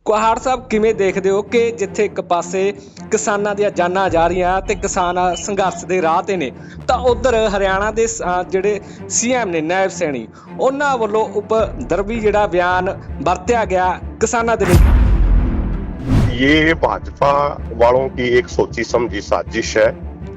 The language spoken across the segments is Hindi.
ਕੁਹਾੜ ਸਾਹਿਬ ਕਿਵੇਂ ਦੇਖਦੇ ਹੋ ਕਿ ਜਿੱਥੇ ਇੱਕ ਪਾਸੇ ਕਿਸਾਨਾਂ ਦੀਆਂ ਜਾਨਾਂ ਜਾ ਰਹੀਆਂ ਤੇ ਕਿਸਾਨ ਸੰਘਰਸ਼ ਦੇ ਰਾਹ ਤੇ ਨੇ, ਤਾਂ ਉਧਰ ਹਰਿਆਣਾ ਦੇ ਜਿਹੜੇ ਸੀਐਮ ਨੇ ਨਾਇਬ ਸੈਣੀ, ਉਹਨਾਂ ਵੱਲੋਂ ਉਪਦਰਵੀ ਜਿਹੜਾ ਬਿਆਨ ਵਰਤਿਆ ਗਿਆ किसानों के लिए। ये भाजपा वालों की एक सोची समझी साजिश है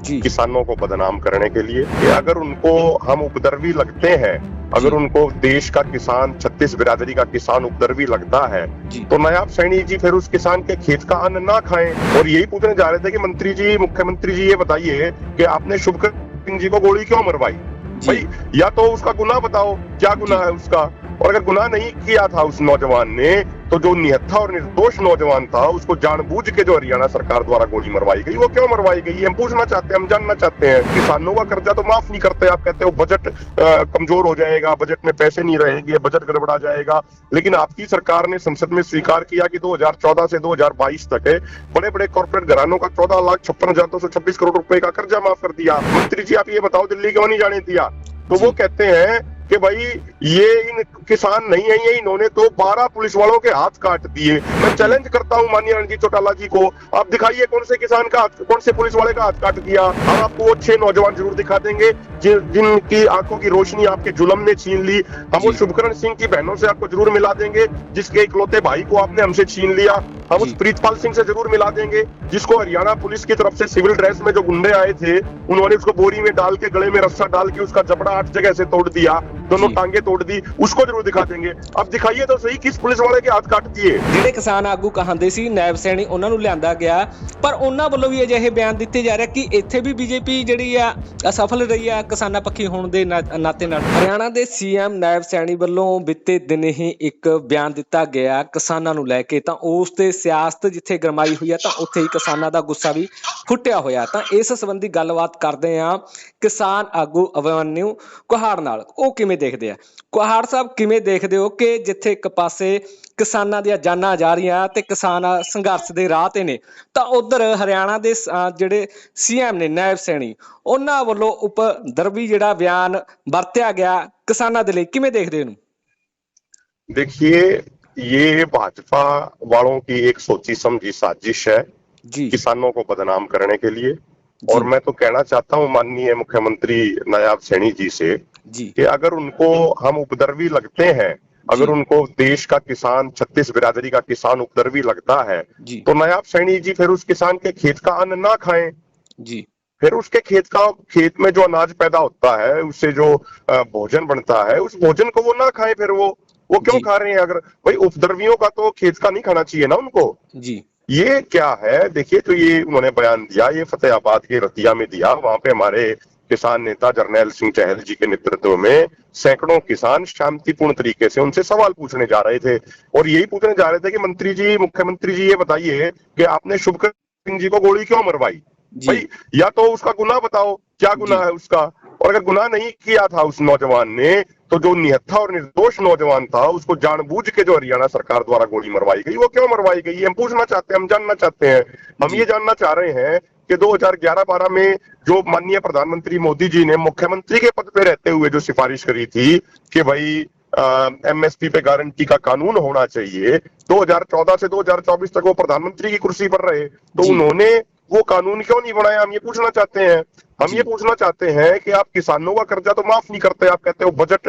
जी। किसानों को बदनाम करने के लिए कि अगर उनको हम उपद्रवी लगते हैं, अगर उनको देश का किसान, 36 बिरादरी का किसान उपद्रवी लगता है तो नायब सैनी जी फिर उस किसान के खेत का अन्न ना खाएं। और यही पूछने जा रहे थे कि मंत्री जी, मुख्यमंत्री जी, ये बताइए कि आपने शुभकर सिंह जी को गोली क्यों मरवाई? भाई या तो उसका गुनाह बताओ, क्या गुनाह है उसका, और अगर गुनाह नहीं किया था उस नौजवान ने तो जो निहत्था और निर्दोष नौजवान था उसको जानबूझ के जो हरियाणा सरकार द्वारा गोली मरवाई गई, वो क्यों मरवाई गई हम पूछना चाहते हैं, हम जानना चाहते हैं। किसानों का कर्जा तो माफ नहीं करते, आप कहते हो बजट कमजोर हो जाएगा, बजट में पैसे नहीं रहेंगे, बजट गड़बड़ा जाएगा, लेकिन आपकी सरकार ने संसद में स्वीकार किया कि 2014 से 2022 तक बड़े बड़े कॉर्पोरेट घरानों का 14,56,226 करोड़ रुपए का कर्जा माफ कर दिया। मंत्री जी आप ये बताओ दिल्ली क्यों नहीं जाने दिया? तो वो कहते हैं कि भाई ये इन किसान नहीं है, ये इन्होंने तो 12 पुलिस वालों के हाथ काट दिए। मैं चैलेंज करता हूं माननीय रणजीत चौटाला जी को, आप दिखाइए कौन से किसान का हाथ, कौन से पुलिस वाले का हाथ काट दिया। हम आपको वो 6 नौजवान जरूर दिखा देंगे जिनकी आंखों की रोशनी आपके जुल्म ने छीन ली। हम उस शुभकरण सिंह की बहनों से आपको जरूर मिला देंगे जिसके इकलौते भाई को आपने हमसे छीन लिया। हम उस प्रीतपाल सिंह से जरूर मिला देंगे जिसको हरियाणा पुलिस की तरफ से सिविल ड्रेस में जो गुंडे आए थे उन्होंने उसको बोरी में डाल के, गले में रस्सा डाल के उसका जबड़ा 8 जगह से तोड़ दिया, दोनों टांगे तोड़ दी, उसको जरूर दिखा देंगे। अब दिखाइए तो सही किस पुलिस वाले के हाथ काट दिए। ਜਿਹੜੇ ਕਿਸਾਨ ਆਗੂ ਕਹਾਂਦੇ ਸੀ ਨਾਇਬ ਸੈਣੀ, ਉਹਨਾਂ ਨੂੰ ਲਿਆਂਦਾ ਗਿਆ, ਪਰ ਉਹਨਾਂ ਵੱਲੋਂ ਵੀ ਅਜਿਹੇ ਬਿਆਨ ਦਿੱਤੇ ਜਾ ਰਹੇ ਕਿ ਇੱਥੇ ਵੀ ਬੀਜੇਪੀ ਜਿਹੜੀ ਆ ਅਸਫਲ ਰਹੀ ਆ ਕਿਸਾਨਾਂ ਪੱਖੀ ਹੋਣ ਦੇ ਨਾਤੇ ਨਾਲ। ਹਰਿਆਣਾ ਦੇ ਸੀਐਮ ਨਾਇਬ ਸੈਣੀ ਵੱਲੋਂ ਬੀਤੇ ਦਿਨ ਹੀ ਇੱਕ ਬਿਆਨ ਦਿੱਤਾ ਗਿਆ ਕਿਸਾਨਾਂ ਨੂੰ ਲੈ ਕੇ, ਤਾਂ ਉਸ ਤੇ ਸਿਆਸਤ ਜਿੱਥੇ ਗਰਮਾਈ ਹੋਈ ਆ ਤਾਂ ਉੱਥੇ ਹੀ ਕਿਸਾਨਾਂ ਦਾ ਗੁੱਸਾ ਵੀ ਫੁੱਟਿਆ ਹੋਇਆ। ਤਾਂ ਇਸ ਸੰਬੰਧੀ ਗੱਲਬਾਤ ਕਰਦੇ ਆ ਕਿਸਾਨ ਆਗੂ ਅਭਿਮਨਿਊ ਕੁਹਾੜ ਨਾਲ, ਉਹ ਕਿਵੇਂ ਦੇਖਦੇ ਆ। ਕੁਹਾੜ ਸਾਹਿਬ ਕਿਵੇਂ ਦੇਖਦੇ ਹੋ ਕਿ ਜਿੱਥੇ ਇੱਕ ਪਾਸੇ ਕਿਸਾਨਾਂ ਦੀਆਂ ਜਾਨਾਂ ਜਾ ਰਹੀਆਂ ਤੇ ਕਿਸਾਨ ਸੰਘਰਸ਼ ਦੇ ਰਾਹ ਤੇ ਨੇ, ਤਾਂ ਉਧਰ ਹਰਿਆਣਾ ਦੇ ਜਿਹੜੇ ਸੀਐਮ ਨੇ ਨਾਇਬ ਸੈਣੀ, ਉਹਨਾਂ ਵੱਲੋਂ ਉਪਦਰਵੀ ਜਿਹੜਾ ਬਿਆਨ ਵਰਤਿਆ ਗਿਆ ਕਿਸਾਨਾਂ ਦੇ ਲਈ, ਕਿਵੇਂ ਦੇਖਦੇ ਹੋ ਇਹਨੂੰ? देखिए ये भाजपा वालों की एक सोची समझी साजिश है किसानों को बदनाम करने के लिए। और मैं तो कहना चाहता हूं माननीय मुख्यमंत्री नायब सैनी जी से कि अगर उनको हम उपद्रवी लगते हैं, अगर उनको देश का किसान, 36 बिरादरी का किसान उपद्रवी लगता है तो नायब सैनी जी फिर उस किसान के खेत का अन्न ना खाएं। फिर उसके खेत में जो अनाज पैदा होता है, उससे जो भोजन बनता है, उस भोजन को वो ना खाएं। फिर वो क्यों खा रहे हैं? अगर भाई उपद्रवियों का तो खेत का नहीं खाना चाहिए ना उनको। ये क्या है? देखिए तो ये उन्होंने बयान दिया, ये फतेहाबाद के रतिया में दिया। वहां पे हमारे किसान नेता जरनैल सिंह चहल जी के नेतृत्व में सैकड़ों किसान शांतिपूर्ण तरीके से उनसे सवाल पूछने जा रहे थे, और यही पूछने जा रहे थे कि मंत्री जी, मुख्यमंत्री जी, ये बताइए कि आपने शुभकर सिंह जी को गोली क्यों मरवाई? भाई या तो उसका गुनाह बताओ, क्या गुनाह है उसका, और अगर गुनाह नहीं किया था उस नौजवान ने तो जो निहत्था और निर्दोष नौजवान था उसको जानबूझ के जो हरियाणा सरकार द्वारा गोली मरवाई गई, वो क्यों मरवाई गई हम पूछना चाहते हैं, हम जानना चाहते हैं। हम ये जानना चाह रहे हैं कि 2011-12 में जो माननीय प्रधानमंत्री मोदी जी ने मुख्यमंत्री के पद पे रहते हुए जो सिफारिश करी थी कि भाई एमएसपी पे गारंटी का कानून होना चाहिए, 2014 से 2024 तक वो प्रधानमंत्री की कुर्सी पर रहे, तो उन्होंने वो कानून क्यों नहीं बनाया हम ये पूछना चाहते हैं। हम ये पूछना चाहते हैं कि आप किसानों का कर्जा तो माफ नहीं करते, आप कहते हो बजट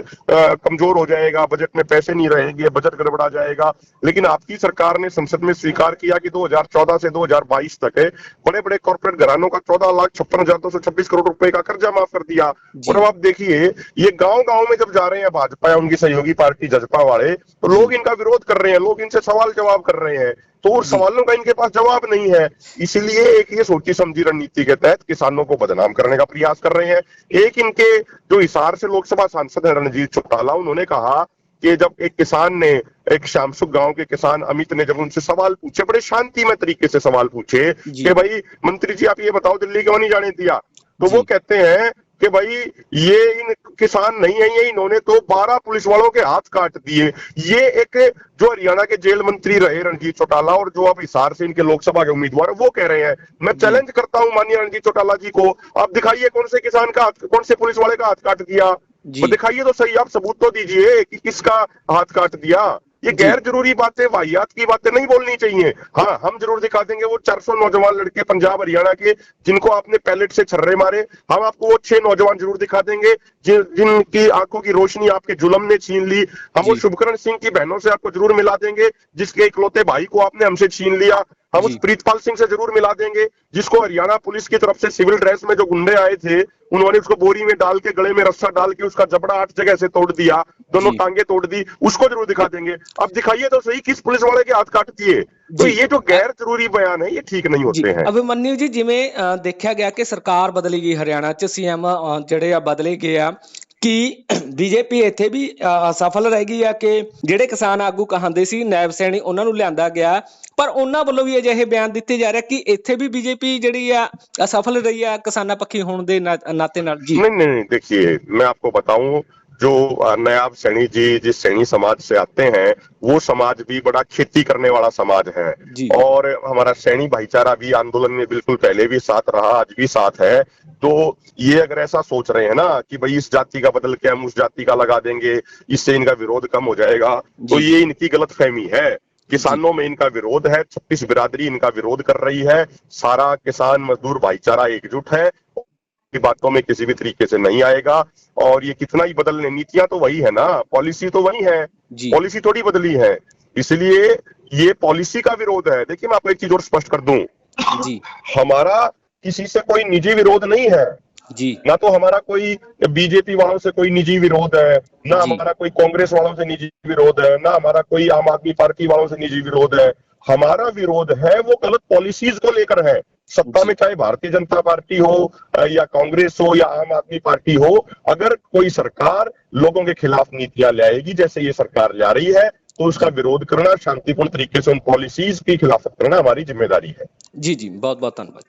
कमजोर हो जाएगा, बजट में पैसे नहीं रहेंगे, बजट गड़बड़ा जाएगा, लेकिन आपकी सरकार ने संसद में स्वीकार किया कि 2014 से 2022 तक बड़े बड़े कॉर्पोरेट घरानों का 14,56,226 करोड़ रुपए का कर्जा माफ कर दिया। और अब आप देखिए ये गांव गांव में जब जा रहे हैं भाजपा या उनकी सहयोगी पार्टी जजपा वाले, तो लोग इनका विरोध कर रहे हैं, लोग इनसे सवाल जवाब कर रहे हैं, तो उन सवालों का इनके पास जवाब नहीं है। इसलिए एक ये सोची समझी रणनीति के तहत किसानों को बदनाम करने का प्रयास कर रहे हैं। एक इनके जो हिसार से लोकसभा सांसद है रणजीत चौटाला, उन्होंने कहा कि जब एक किसान ने, एक श्यामसुख गांव के किसान अमित ने जब उनसे सवाल पूछे, बड़े शांतिमय तरीके से सवाल पूछे कि भाई मंत्री जी आप ये बताओ दिल्ली क्यों नहीं जाने दिया, तो वो कहते हैं कि भाई ये इन किसान नहीं है, ये इन्होंने तो 12 पुलिस वालों के हाथ काट दिए। ये एक जो हरियाणा के जेल मंत्री रहे रणजीत चौटाला और जो अब हिसार से इनके लोकसभा के उम्मीदवार है वो कह रहे हैं। मैं चैलेंज करता हूं माननीय रणजीत चौटाला जी को, आप दिखाइए कौन से किसान का हाथ, कौन से पुलिस वाले का हाथ काट दिया, तो दिखाइए तो सही, आप सबूत तो दीजिए कि किसका हाथ काट दिया। ये गैर जरूरी बातें, वाहियात की बातें नहीं बोलनी चाहिए। हाँ, हम जरूर दिखा देंगे वो 400 नौजवान लड़के पंजाब हरियाणा के जिनको आपने पैलेट से छर्रे मारे, हम आपको वो 6 नौजवान जरूर दिखा देंगे जिनकी आंखों की रोशनी आपके जुल्म ने छीन ली। हम वो शुभकरण सिंह की बहनों से आपको जरूर मिला देंगे जिसके इकलौते भाई को आपने हमसे छीन लिया। हम उस प्रीतपाल सिंह से जरूर मिला देंगे जिसको हरियाणा पुलिस की तरफ से सिविल ड्रेस में जो गुंडे आए थे उन्होंने उसको बोरी में डाल के, गले में रस्सा डाल के उसका जबड़ा 8 जगह से तोड़ दिया, दोनों टांगे तोड़ दी, उसको जरूर दिखा देंगे। अब दिखाइए तो सही किस पुलिस वाले के हाथ काट दिए। तो ये जो गैर जरूरी बयान है ये ठीक नहीं होते हैं। ਅਭਿਮਨਿਊ ਜੀ, ਜਿਵੇਂ ਦੇਖਿਆ ਗਿਆ ਕਿ ਸਰਕਾਰ ਬਦਲੀ ਗਈ, ਹਰਿਆਣਾ 'ਚ ਸੀਐਮ ਜਿਹੜੇ ਆ ਬਦਲੇ ਗਏ ਆ, ਕਿ ਬੀਜੇਪੀ ਇੱਥੇ ਵੀ ਅਸਫਲ ਰਹਿ ਗਈ ਆ ਕਿ ਜਿਹੜੇ ਕਿਸਾਨ ਆਗੂ ਕਹਾਂਦੇ ਸੀ ਨਾਇਬ ਸੈਣੀ ਉਹਨਾਂ ਨੂੰ ਲਿਆਂਦਾ ਗਿਆ, ਪਰ ਉਹਨਾਂ ਵੱਲੋਂ ਵੀ ਅਜਿਹੇ ਬਿਆਨ ਦਿੱਤੇ ਜਾ ਰਿਹਾ ਕਿ ਇੱਥੇ ਵੀ ਬੀਜੇਪੀ ਜਿਹੜੀ ਆ ਅਸਫਲ ਰਹੀ ਆ ਕਿਸਾਨਾਂ ਪੱਖੀ ਹੋਣ ਦੇ ਨਾਤੇ ਨਾਲ ਜੀ। नहीं, देखिए मैं आपको बताऊं, जो नायब सैनी जी जिस सैनी समाज से आते हैं वो समाज भी बड़ा खेती करने वाला समाज है और हमारा सैनी भाईचारा भी आंदोलन में बिल्कुल पहले भी साथ रहा, आज भी साथ है। तो ये अगर ऐसा सोच रहे हैं ना कि भाई इस जाति का बदल के हम उस जाति का लगा देंगे, इससे इनका विरोध कम हो जाएगा, तो ये इनकी गलतफहमी है। किसानों में इनका विरोध है, 36 बिरादरी इनका विरोध कर रही है, सारा किसान मजदूर भाईचारा एकजुट है, की बातों में किसी भी तरीके से नहीं आएगा। और ये कितना ही बदलने, नीतियां तो वही है ना, पॉलिसी तो वही है, पॉलिसी थोड़ी बदली है, इसलिए ये पॉलिसी का विरोध है। देखिए मैं आपको एक चीज और स्पष्ट कर दूं जी, हमारा किसी से कोई निजी विरोध नहीं है जी, ना तो हमारा कोई बीजेपी वालों से कोई निजी विरोध है, ना हमारा कोई कांग्रेस वालों से निजी विरोध है, ना हमारा कोई आम आदमी पार्टी वालों से निजी विरोध है। हमारा विरोध है वो गलत पॉलिसीज को लेकर है। सत्ता में चाहे भारतीय जनता पार्टी हो या कांग्रेस हो या आम आदमी पार्टी हो, अगर कोई सरकार लोगों के खिलाफ नीतियां लाएगी जैसे ये सरकार ला रही है तो उसका विरोध करना, शांतिपूर्ण तरीके से उन पॉलिसीज की खिलाफत करना हमारी जिम्मेदारी है। जी, बहुत बहुत धन्यवाद।